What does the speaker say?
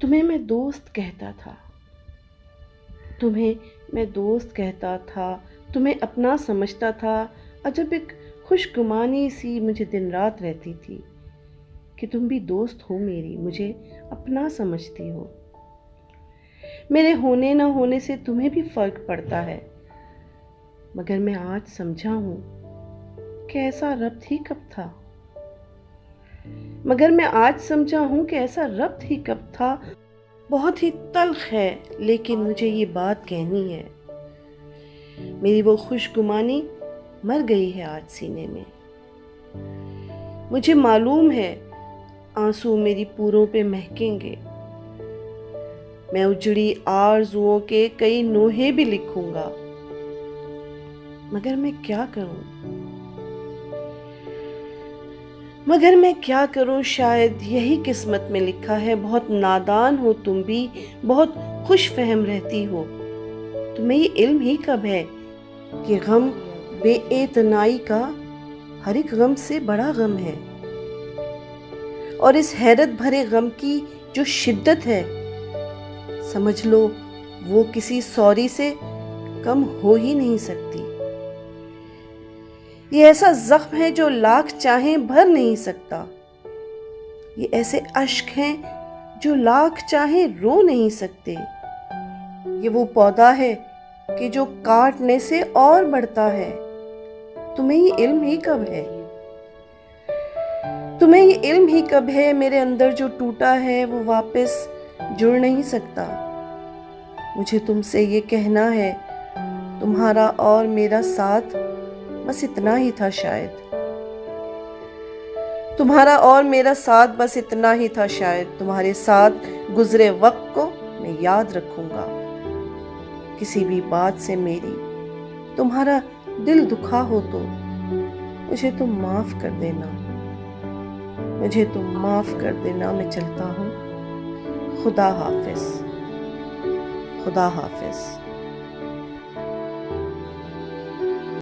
تمہیں میں دوست کہتا تھا، تمہیں میں دوست کہتا تھا، تمہیں اپنا سمجھتا تھا، اور جب ایک خوش گمانی سی مجھے دن رات رہتی تھی کہ تم بھی دوست ہو میری، مجھے اپنا سمجھتی ہو۔ میرے ہونے نہ ہونے سے تمہیں بھی فرق پڑتا ہے، مگر میں آج سمجھا ہوں کہ ایسا ربط ہی کب تھا، مگر میں آج سمجھا ہوں کہ ایسا ربط ہی کب تھا۔ بہت ہی تلخ ہے لیکن مجھے یہ بات کہنی ہے، میری وہ خوش گمانی مر گئی ہے آج سینے میں۔ مجھے معلوم ہے آنسو میری پوروں پہ مہکیں گے، میں اجڑی آرزوؤں کے کئی نوحے بھی لکھوں گا، مگر میں کیا کروں، شاید یہی قسمت میں لکھا ہے۔ بہت نادان ہو تم بھی، بہت خوش فہم رہتی ہو، تمہیں یہ علم ہی کب ہے کہ غم بے اعتنائی کا ہر ایک غم سے بڑا غم ہے، اور اس حیرت بھرے غم کی جو شدت ہے، سمجھ لو وہ کسی سوری سے کم ہو ہی نہیں سکتی۔ یہ ایسا زخم ہے جو لاکھ چاہیں بھر نہیں سکتا، یہ ایسے اشک ہیں جو لاکھ چاہیں رو نہیں سکتے۔ یہ وہ پودا ہے کہ جو کاٹنے سے اور بڑھتا ہے، تمہیں یہ علم ہی کب ہے، میرے اندر جو ٹوٹا ہے وہ واپس جڑ نہیں سکتا۔ مجھے تم سے یہ کہنا ہے، تمہارا اور میرا ساتھ بس اتنا ہی تھا شاید، تمہارے ساتھ گزرے وقت کو میں یاد رکھوں گا۔ کسی بھی بات سے میری تمہارا دل دکھا ہو تو مجھے تم معاف کر دینا، میں چلتا ہوں۔ خدا حافظ۔